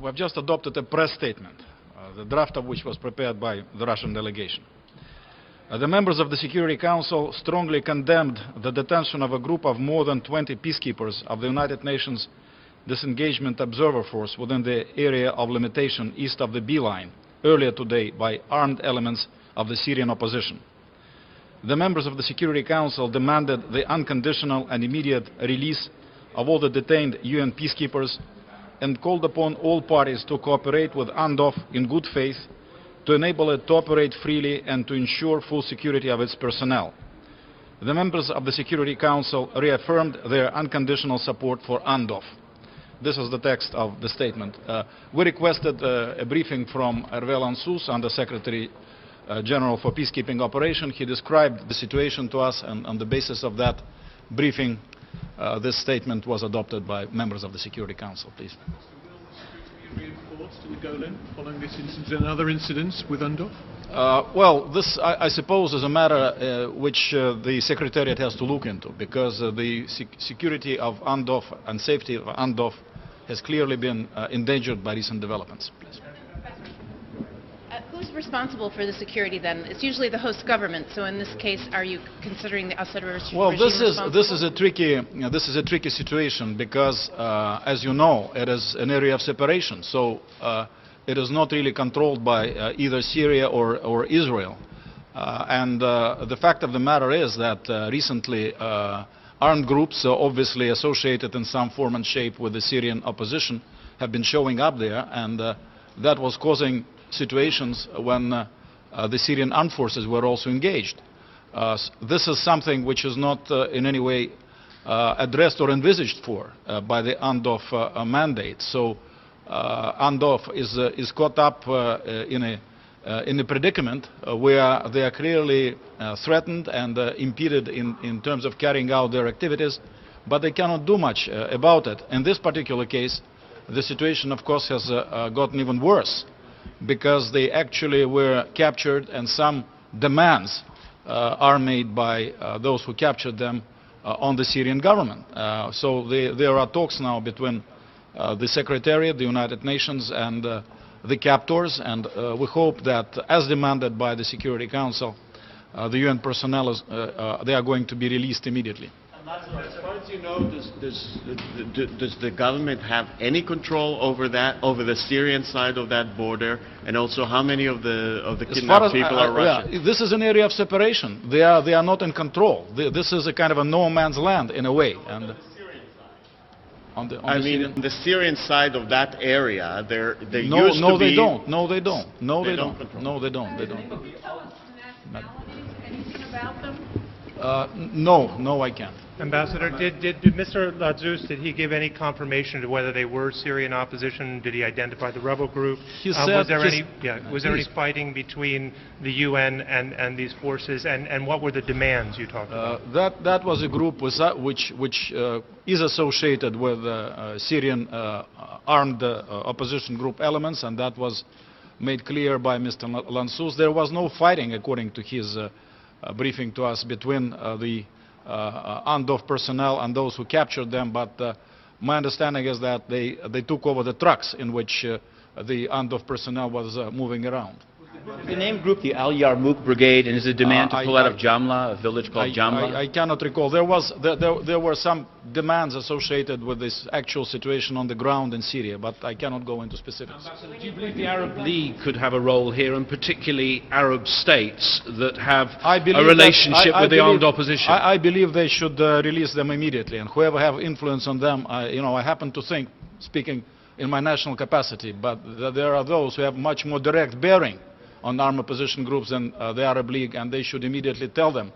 we have just adopted a press statement, the draft of which was prepared by the Russian delegation. The members of the Security Council strongly condemned the detention of a group of more than 20 peacekeepers of the United Nations Disengagement Observer Force within the area of limitation east of the B line earlier today by armed elements of the Syrian opposition. The members of the Security Council demanded the unconditional and immediate release of all the detained UN peacekeepers and called upon all parties to cooperate with UNDOF in good faith to enable it to operate freely and to ensure full security of its personnel. The members of the Security Council reaffirmed their unconditional support for UNDOF. This is the text of the statement. We requested a briefing from Hervé Lansous, Under Secretary General for Peacekeeping Operation. He described the situation to us, and on the basis of that briefing, this statement was adopted by members of the Security Council. Please. Will be reinforced in the Golan following this incident and other incidents with UNDOF? Well, this, I suppose, is a matter which the Secretariat has to look into, because the security of UNDOF and safety of UNDOF has clearly been endangered by recent developments. Please. Who's responsible for the security then? It's usually the host government. So in this case, are you considering the Assad regime Well, this is a tricky situation because, as you know, it is an area of separation. So it is not really controlled by either Syria or Israel. And the fact of the matter is that recently armed groups, obviously associated in some form and shape with the Syrian opposition, have been showing up there, and that was causing situations when the Syrian armed forces were also engaged. This is something which is not in any way addressed or envisaged for by the UNDOF mandate. So UNDOF is caught up in a predicament where they are clearly threatened and impeded in terms of carrying out their activities, but they cannot do much about it. In this particular case, the situation, of course, has gotten even worse, because they actually were captured, and some demands are made by those who captured them on the Syrian government. So there are talks now between the Secretariat, the United Nations, and the captors, and we hope that, as demanded by the Security Council, the UN personnel they are going to be released immediately. As far as you know, does the government have any control over that, over the Syrian side of that border, and also how many of the kidnapped people are Russian? Yeah, this is an area of separation. They are not in control. This is a kind of a no man's land in a way. And on the Syrian side of that area, there used to be. No, they don't. No, they don't. No, they don't. Control. No, they don't. They don't. Anything about them? No, I can't. Ambassador, did Mr. Lansous, did he give any confirmation to whether they were Syrian opposition? Did he identify the rebel group? Was there any fighting between the UN and these forces? And what were the demands you talked about? That was a group which is associated with Syrian armed opposition group elements, and that was made clear by Mr. Lansous. There was no fighting, according to his briefing to us, between the UNDOF personnel and those who captured them, but my understanding is that they took over the trucks in which the UNDOF personnel was moving around. The name group the Al Yarmouk Brigade, and is a demand to pull out of Jamla, a village called Jamla? I cannot recall. There were some demands associated with this actual situation on the ground in Syria, but I cannot go into specifics. Ambassador, do you believe the Arab League could have a role here, and particularly Arab states that have a relationship with the armed opposition? I believe they should release them immediately, and whoever have influence on them, I happen to think, speaking in my national capacity, but there are those who have much more direct bearing on armed opposition groups than the Arab League, and they should immediately tell them,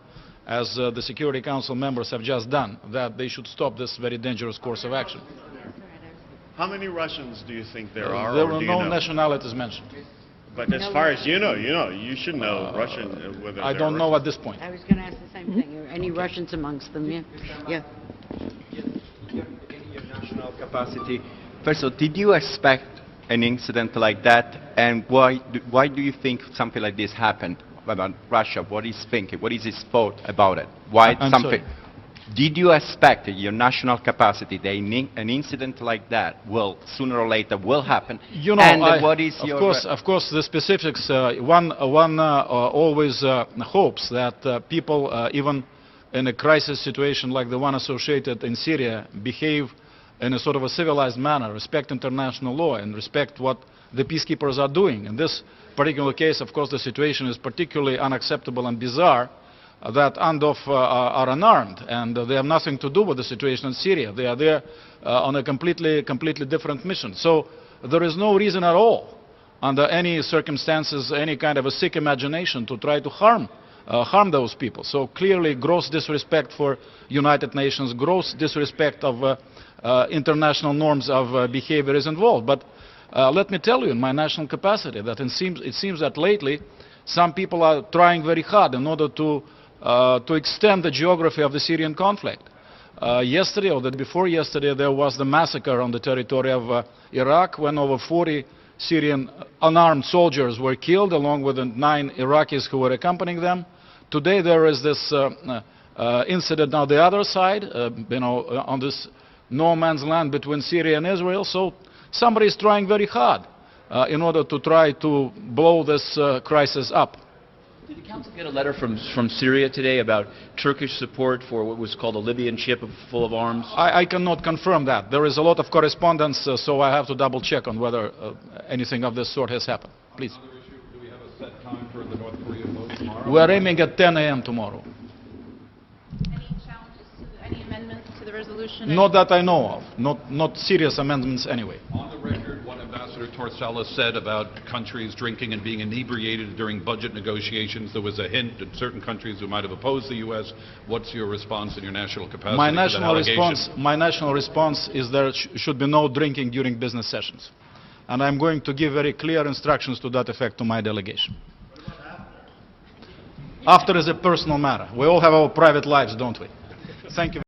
as the Security Council members have just done, that they should stop this very dangerous course of action. How many Russians do you think there are? There were no nationalities mentioned. But as far as you know, you should know Russian. Whether I don't know at this point. I was going to ask the same thing. Are any Russians amongst them? Yeah. In your national capacity, first of all, did you expect an incident like that, and why do you think something like this happened about Russia? What is thinking? What is his thought about it? Why something? Did you expect your national capacity that an incident like that will sooner or later will happen? You know, and what is of course, the specifics. One always hopes that people, even in a crisis situation like the one associated in Syria, behave in a sort of a civilized manner, respect international law, and respect what the peacekeepers are doing. In this particular case, of course, the situation is particularly unacceptable and bizarre. That UNDOF are unarmed, and they have nothing to do with the situation in Syria. They are there on a completely different mission. So there is no reason at all, under any circumstances, any kind of a sick imagination to try to harm those people. So clearly gross disrespect for United Nations, gross disrespect of international norms of behavior is involved. But let me tell you, in my national capacity, that it seems that lately some people are trying very hard in order to extend the geography of the Syrian conflict. Yesterday, or the day before yesterday, there was the massacre on the territory of Iraq when over 40 Syrian unarmed soldiers were killed, along with the 9 Iraqis who were accompanying them. Today there is this incident on the other side, on this no man's land between Syria and Israel. So somebody is trying very hard in order to try to blow this crisis up. Did the Council get a letter from Syria today about Turkish support for what was called a Libyan ship full of arms? I cannot confirm that. There is a lot of correspondence, so I have to double check on whether anything of this sort has happened. Please. Another issue, do we have a set time for the North Korean vote tomorrow? We are aiming at 10 a.m. tomorrow. Any challenges to any amendments to the resolution? Not that I know of. Not serious amendments anyway. On the record, what Ambassador Torsella said about countries drinking and being inebriated during budget negotiations, there was a hint in certain countries who might have opposed the U.S. What's your response in your national capacity My to national response is there should be no drinking during business sessions. And I'm going to give very clear instructions to that effect to my delegation. After is a personal matter. We all have our private lives, don't we? Thank you.